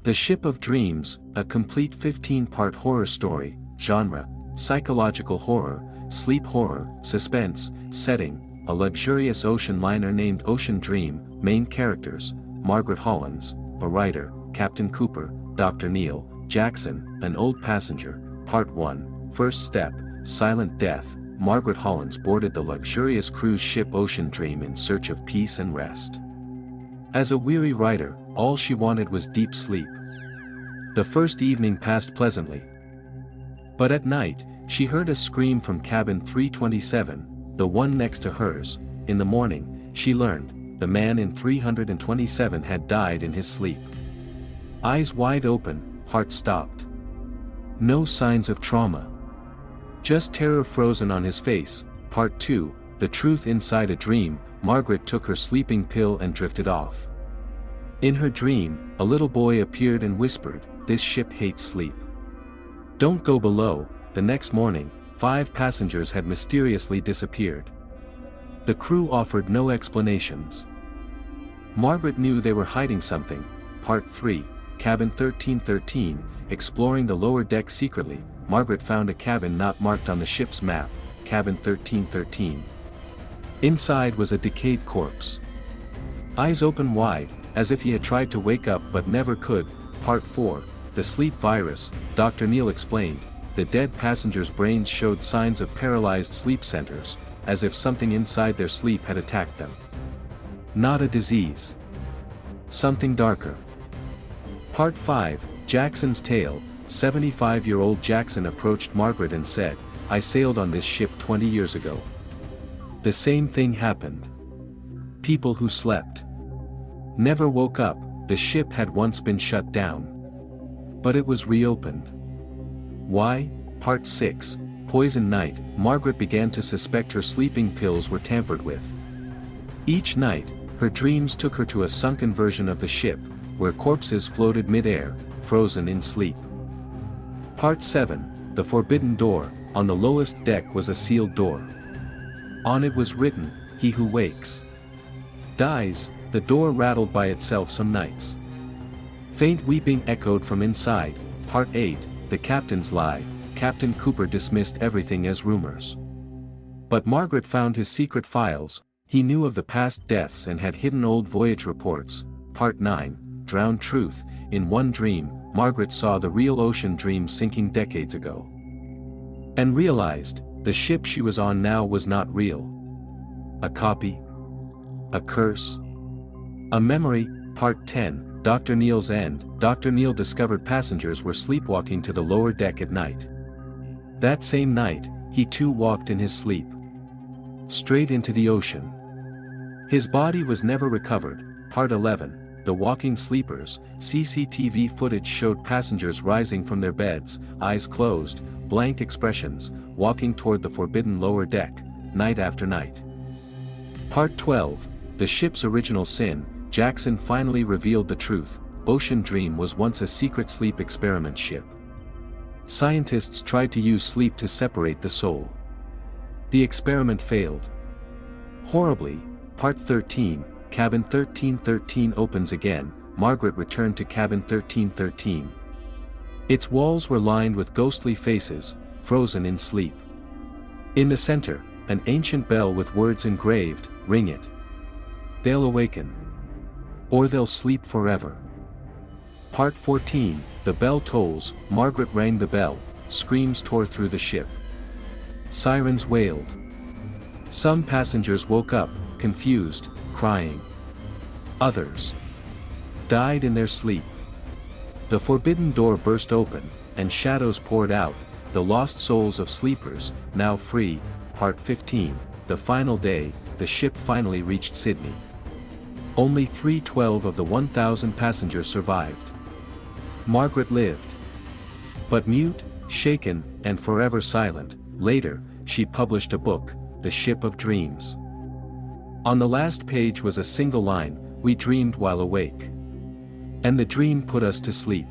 The Ship of Dreams, a complete 15-part horror story, genre, psychological horror, sleep horror, suspense, setting, a luxurious ocean liner named Ocean Dream, main characters, Margaret Hollins, a writer, Captain Cooper, Dr. Neil, Jackson, an old passenger, Part 1, First Step, Silent Death. Margaret Hollins boarded the luxurious cruise ship Ocean Dream in search of peace and rest. As a weary writer, all she wanted was deep sleep. The first evening passed pleasantly. But at night, she heard a scream from cabin 327, the one next to hers. In the morning, she learned, the man in 327 had died in his sleep. Eyes wide open, heart stopped. No signs of trauma. Just terror frozen on his face. Part 2, The Truth Inside a Dream. Margaret took her sleeping pill and drifted off. In her dream, a little boy appeared and whispered, "This ship hates sleep. Don't go below." The next morning, 5 passengers had mysteriously disappeared. The crew offered no explanations. Margaret knew they were hiding something. Part 3, Cabin 1313, exploring the lower deck secretly. Margaret found a cabin not marked on the ship's map, Cabin 1313. Inside was a decayed corpse. Eyes open wide, as if he had tried to wake up but never could. Part 4, The Sleep Virus. Dr. Neil explained, the dead passengers' brains showed signs of paralyzed sleep centers, as if something inside their sleep had attacked them. Not a disease. Something darker. Part 5, Jackson's Tale. 75-year-old Jackson approached Margaret and said, "I sailed on this ship 20 years ago. The same thing happened. People who slept never woke up. The ship had once been shut down. But it was reopened." Why? Part 6, Poison Night. Margaret began to suspect her sleeping pills were tampered with. Each night, her dreams took her to a sunken version of the ship, where corpses floated mid-air, frozen in sleep. Part 7, The Forbidden Door. On the lowest deck was a sealed door. On it was written, "He who wakes dies." The door rattled by itself some nights. Faint weeping echoed from inside. Part 8, The Captain's Lie. Captain Cooper dismissed everything as rumors. But Margaret found his secret files. He knew of the past deaths and had hidden old voyage reports. Part 9, Drowned Truth. In one dream, Margaret saw the real Ocean Dream sinking decades ago. And realized, the ship she was on now was not real. A copy? A curse? A memory? Part 10, Dr. Neil's End. Dr. Neil discovered passengers were sleepwalking to the lower deck at night. That same night, he too walked in his sleep. Straight into the ocean. His body was never recovered. Part 11, The Walking Sleepers. CCTV footage showed passengers rising from their beds, eyes closed, blank expressions, walking toward the forbidden lower deck, night after night. Part 12, The Ship's Original Sin. Jackson finally revealed the truth. Ocean Dream was once a secret sleep experiment ship. Scientists tried to use sleep to separate the soul. The experiment failed horribly. Part 13, Cabin 1313 opens again. Margaret returned to Cabin 1313. Its walls were lined with ghostly faces, frozen in sleep. In the center, an ancient bell with words engraved, "Ring it. They'll awaken. Or they'll sleep forever." Part 14, The Bell Tolls. Margaret rang the bell. Screams tore through the ship. Sirens wailed. Some passengers woke up, confused, crying. Others died in their sleep. The forbidden door burst open, and shadows poured out, the lost souls of sleepers, now free. Part 15, The Final Day. The ship finally reached Sydney. Only 312 of the 1,000 passengers survived. Margaret lived. But mute, shaken, and forever silent. Later, she published a book, The Ship of Dreams. On the last page was a single line, "We dreamed while awake. And the dream put us to sleep."